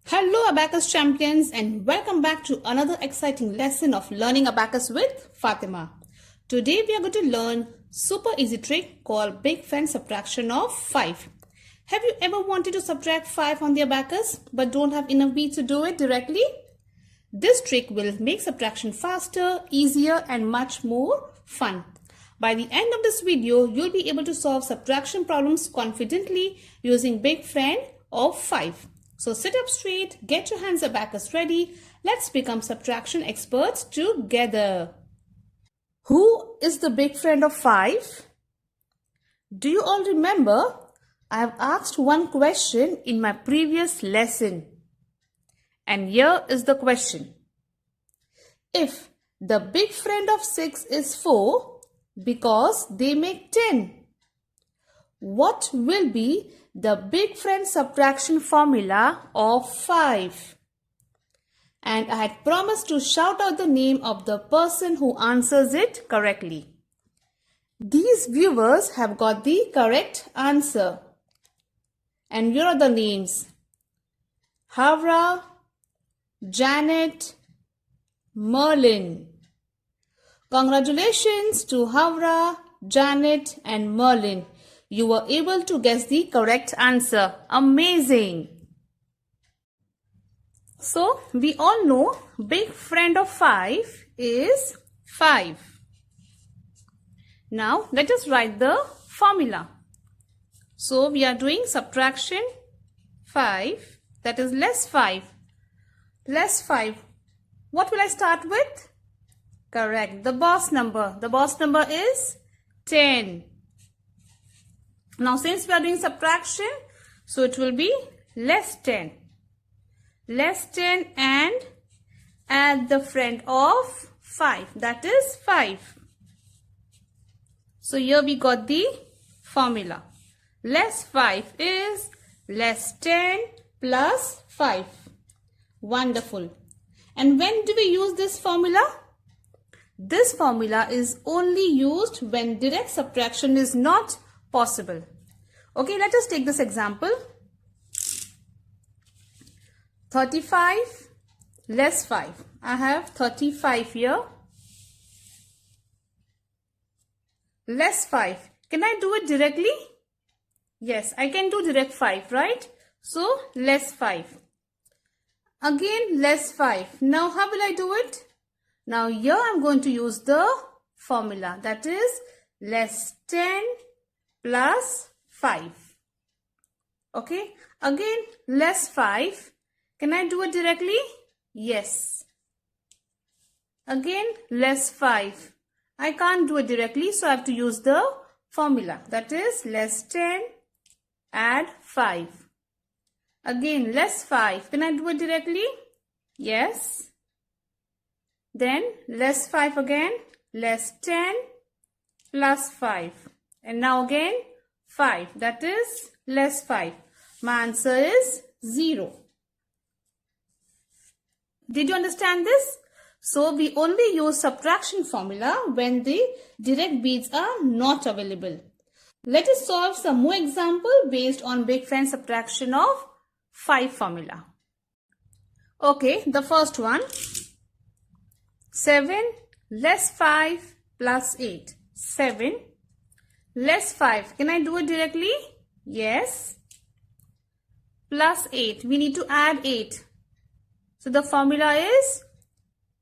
Hello Abacus champions and welcome back to another exciting lesson of learning Abacus with Fatima. Today we are going to learn super easy trick called Big Friend Subtraction of 5. Have you ever wanted to subtract 5 on the Abacus but don't have enough beats to do it directly? This trick will make subtraction faster, easier and much more fun. By the end of this video, you'll be able to solve subtraction problems confidently using Big Friend of 5. So sit up straight, get your hands abacus ready. Let's become subtraction experts together. Who is the big friend of 5? Do you all remember? I have asked one question in my previous lesson. And here is the question. If the big friend of 6 is 4 because they make 10, what will be the big friend subtraction formula of 5? And I had promised to shout out the name of the person who answers it correctly. These viewers have got the correct answer. And here are the names. Havra, Janet, Merlin. Congratulations to Havra, Janet and Merlin. You were able to guess the correct answer. Amazing! So, we all know big friend of 5 is 5. Now, let us write the formula. So, we are doing subtraction 5, that is less 5. Less 5. What will I start with? Correct, the boss number. The boss number is 10. Now, since we are doing subtraction, so it will be less 10. Less 10 and add the friend of 5. That is 5. So, here we got the formula. Less 5 is less 10 plus 5. Wonderful. And when do we use this formula? This formula is only used when direct subtraction is not possible. Okay, let us take this example. 35 less 5. I have 35 here. Less 5. Can I do it directly? Yes, I can do direct 5, right? So, less 5. Again, less 5. Now, how will I do it? Now, here I am going to use the formula. That is less 10 plus 5. Okay. Again, less 5. Can I do it directly? Yes. Again, less 5. I can't do it directly, so I have to use the formula. That is less 10, add 5. Again, less 5. Can I do it directly? Yes. Then, less 5 again, less 10 plus 5. And now again, 5. That is less 5. My answer is 0. Did you understand this? So, we only use subtraction formula when the direct beads are not available. Let us solve some more example based on big friend subtraction of 5 formula. Okay, the first one. 7 less 5 plus 8. 7 less 5. Can I do it directly? Yes. Plus 8. We need to add 8. So the formula is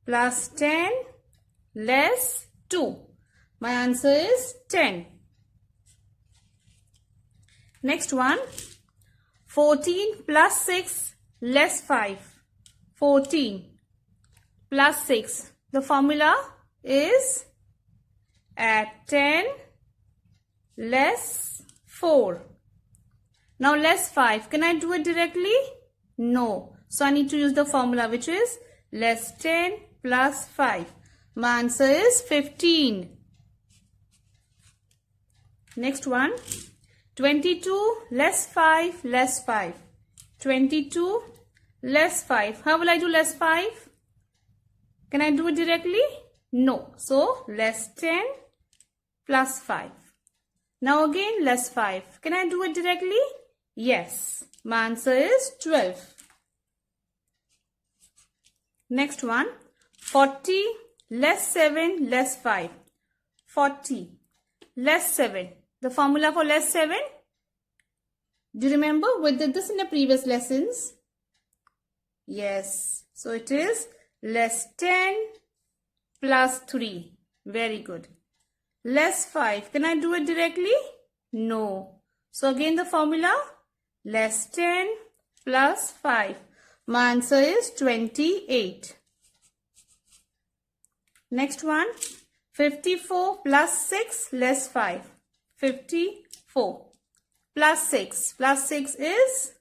plus 10 less 2. My answer is 10. Next one. 14 plus 6 less 5. 14 plus 6. The formula is add 10 less 4. Now less 5. Can I do it directly? No. So I need to use the formula which is less 10 plus 5. My answer is 15. Next one. 22 less 5 less 5. 22 less 5. How will I do less 5? Can I do it directly? No. So, less 10 plus 5. Now again, less 5. Can I do it directly? Yes. My answer is 12. Next one, 40 less 7 less 5. 40 less 7. The formula for less 7? Do you remember we did this in the previous lessons? Yes. So it is less 10 plus 3. Very good. Less 5. Can I do it directly? No. So again the formula, less 10 plus 5. My answer is 28. Next one, 54 plus 6 less 5. 54 plus 6. Plus 6 is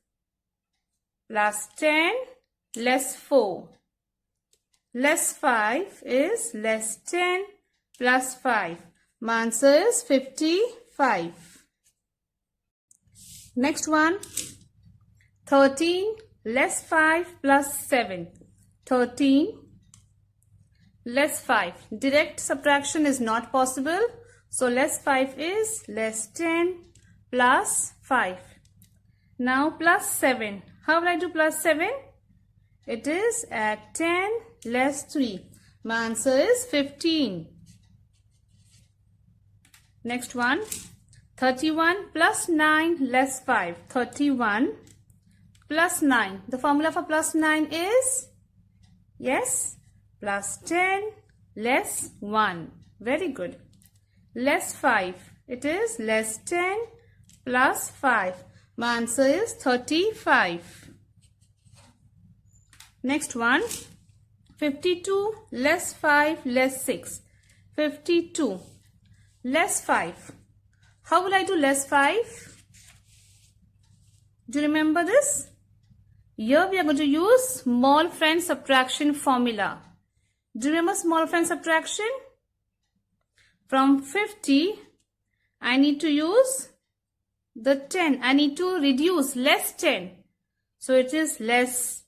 plus 10 less 4. Less 5 is less 10 plus 5. My answer is 55. Next one, 13 less 5 plus 7. 13 less 5. Direct subtraction is not possible. So less 5 is less 10 plus 5. Now plus 7. How will I do plus 7? It is at 10 less 3. My answer is 15. Next one, 31 plus 9 less 5. 31 plus 9. The formula for plus 9 is, yes, plus 10 less 1. Very good. Less 5. It is less 10 plus 5. My answer is 35. Next one, 52 less 5 less 6. 52 less 5. How will I do less 5? Do you remember this? Here we are going to use small friend subtraction formula. Do you remember small friend subtraction? From 50, I need to use the 10. I need to reduce less 10. So it is less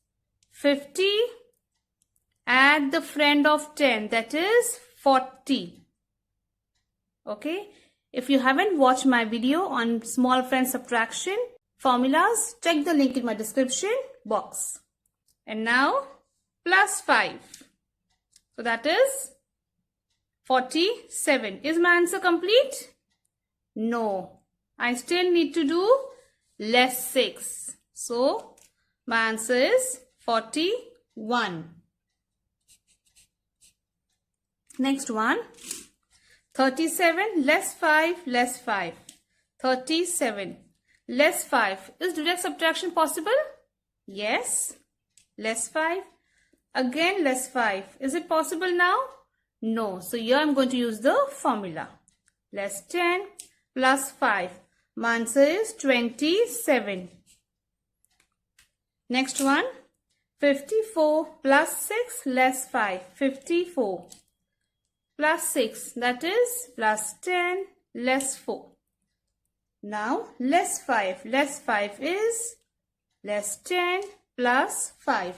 50. Add the friend of 10. That is 40. Okay. If you haven't watched my video on small friend subtraction formulas, check the link in my description box. And now plus 5. So that is 47. Is my answer complete? No. I still need to do less 6. So my answer is 41. Next one. 37 less 5 less 5. 37 less 5. Is direct subtraction possible? Yes. Less 5. Again less 5. Is it possible now? No. So here I am going to use the formula. Less 10 plus 5. My answer is 27. Next one. 54 plus 6 less 5. 54 plus 6. That is plus 10 less 4. Now less 5. Less 5 is less 10 plus 5.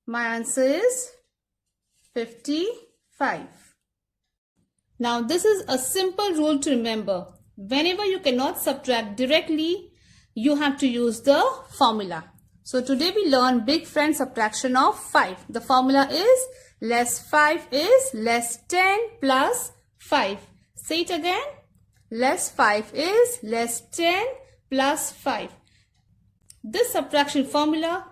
My answer is 55. Now this is a simple rule to remember. Whenever you cannot subtract directly, you have to use the formula. So today we learn big friend subtraction of 5. The formula is less 5 is less 10 plus 5. Say it again. Less 5 is less 10 plus 5. This subtraction formula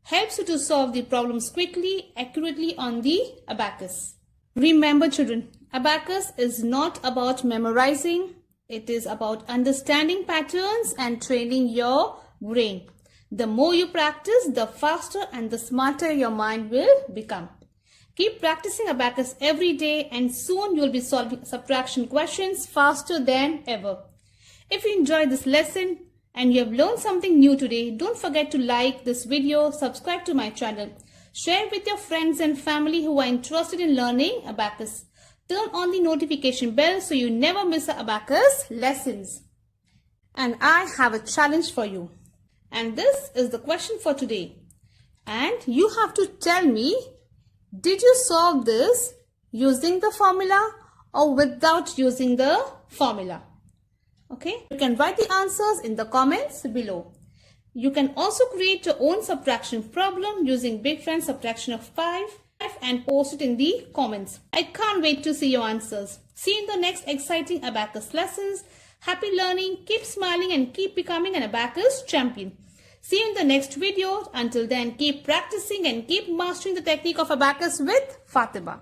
helps you to solve the problems quickly, accurately on the abacus. Remember children, abacus is not about memorizing. It is about understanding patterns and training your brain. The more you practice, the faster and the smarter your mind will become. Keep practicing abacus every day and soon you will be solving subtraction questions faster than ever. If you enjoyed this lesson and you have learned something new today, don't forget to like this video, subscribe to my channel, share with your friends and family who are interested in learning abacus. Turn on the notification bell so you never miss the abacus lessons. And I have a challenge for you. And this is the question for today. And you have to tell me, did you solve this using the formula or without using the formula? Okay, you can write the answers in the comments below. You can also create your own subtraction problem using big friend subtraction of 5 and post it in the comments. I can't wait to see your answers. See you in the next exciting Abacus lessons. Happy learning, keep smiling and keep becoming an Abacus champion. See you in the next video. Until then, keep practicing and keep mastering the technique of Abacus with Fatima.